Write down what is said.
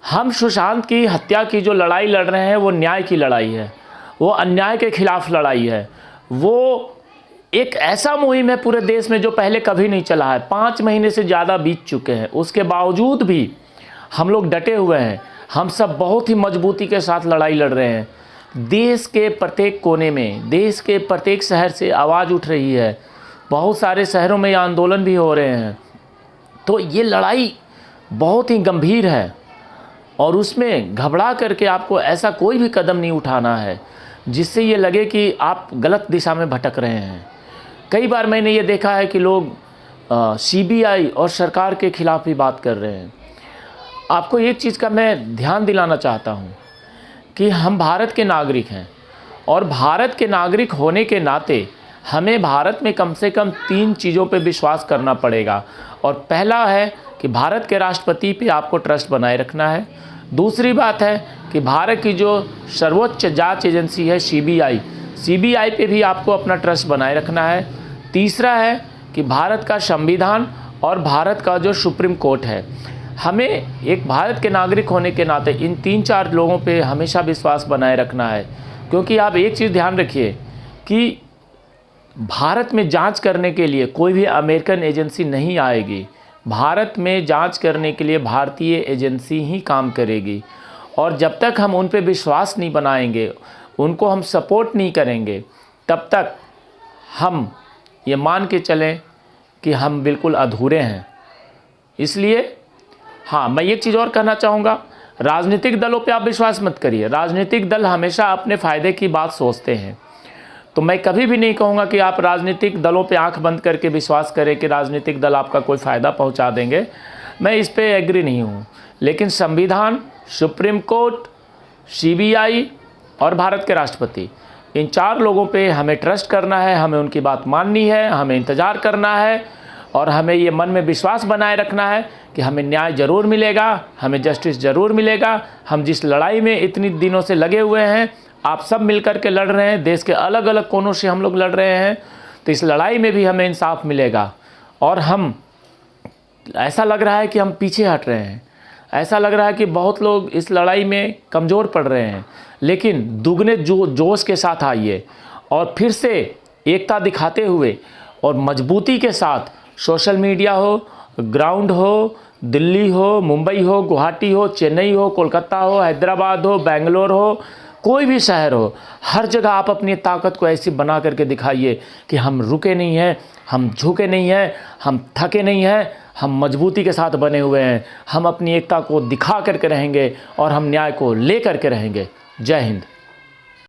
हम सुशांत की हत्या की जो लड़ाई लड़ रहे हैं वो न्याय की लड़ाई है, वो अन्याय के खिलाफ लड़ाई है। वो एक ऐसा मुहिम है पूरे देश में जो पहले कभी नहीं चला है। 5 महीने से ज़्यादा बीत चुके हैं, उसके बावजूद भी हम लोग डटे हुए हैं। हम सब बहुत ही मजबूती के साथ लड़ाई लड़ रहे हैं। देश के प्रत्येक कोने में, देश के प्रत्येक शहर से आवाज़ उठ रही है। बहुत सारे शहरों में आंदोलन भी हो रहे हैं। तो ये लड़ाई बहुत ही गंभीर है और उसमें घबरा करके आपको ऐसा कोई भी कदम नहीं उठाना है जिससे ये लगे कि आप गलत दिशा में भटक रहे हैं। कई बार मैंने ये देखा है कि लोग सीबीआई और सरकार के खिलाफ भी बात कर रहे हैं। आपको एक चीज़ का मैं ध्यान दिलाना चाहता हूँ कि हम भारत के नागरिक हैं और भारत के नागरिक होने के नाते हमें भारत में कम से कम 3 चीज़ों पे विश्वास करना पड़ेगा। और पहला है कि भारत के राष्ट्रपति पे आपको ट्रस्ट बनाए रखना है। दूसरी बात है कि भारत की जो सर्वोच्च जांच एजेंसी है सीबीआई पे भी आपको अपना ट्रस्ट बनाए रखना है। तीसरा है कि भारत का संविधान और भारत का जो सुप्रीम कोर्ट है। हमें एक भारत के नागरिक होने के नाते इन 3-4 लोगों पे हमेशा विश्वास बनाए रखना है। क्योंकि आप एक चीज़ ध्यान रखिए कि भारत में जांच करने के लिए कोई भी अमेरिकन एजेंसी नहीं आएगी। भारत में जांच करने के लिए भारतीय एजेंसी ही काम करेगी। और जब तक हम उन पे विश्वास नहीं बनाएंगे, उनको हम सपोर्ट नहीं करेंगे, तब तक हम ये मान के चलें कि हम बिल्कुल अधूरे हैं। इसलिए हाँ, मैं एक चीज़ और कहना चाहूँगा, राजनीतिक दलों पे आप विश्वास मत करिए। राजनीतिक दल हमेशा अपने फ़ायदे की बात सोचते हैं। तो मैं कभी भी नहीं कहूँगा कि आप राजनीतिक दलों पे आंख बंद करके विश्वास करें कि राजनीतिक दल आपका कोई फ़ायदा पहुँचा देंगे। मैं इस पे एग्री नहीं हूँ। लेकिन संविधान, सुप्रीम कोर्ट, सीबीआई और भारत के राष्ट्रपति, इन 4 लोगों पे हमें ट्रस्ट करना है, हमें उनकी बात माननी है, हमें इंतज़ार करना है और हमें ये मन में विश्वास बनाए रखना है कि हमें न्याय ज़रूर मिलेगा, हमें जस्टिस ज़रूर मिलेगा। हम जिस लड़ाई में इतनी दिनों से लगे हुए हैं, आप सब मिलकर के लड़ रहे हैं, देश के अलग अलग कोनों से हम लोग लड़ रहे हैं, तो इस लड़ाई में भी हमें इंसाफ मिलेगा। और हम, ऐसा लग रहा है कि हम पीछे हट रहे हैं, ऐसा लग रहा है कि बहुत लोग इस लड़ाई में कमज़ोर पड़ रहे हैं, लेकिन दुगने जोश के साथ आइए और फिर से एकता दिखाते हुए और मजबूती के साथ, सोशल मीडिया हो, ग्राउंड हो, दिल्ली हो, मुंबई हो, गुवाहाटी हो, चेन्नई हो, कोलकाता हो, हैदराबाद हो, बेंगलोर हो, कोई भी शहर हो, हर जगह आप अपनी ताकत को ऐसी बना करके दिखाइए कि हम रुके नहीं हैं, हम झुके नहीं हैं, हम थके नहीं हैं, हम मजबूती के साथ बने हुए हैं। हम अपनी एकता को दिखा करके रहेंगे और हम न्याय को ले करके रहेंगे। जय हिंद।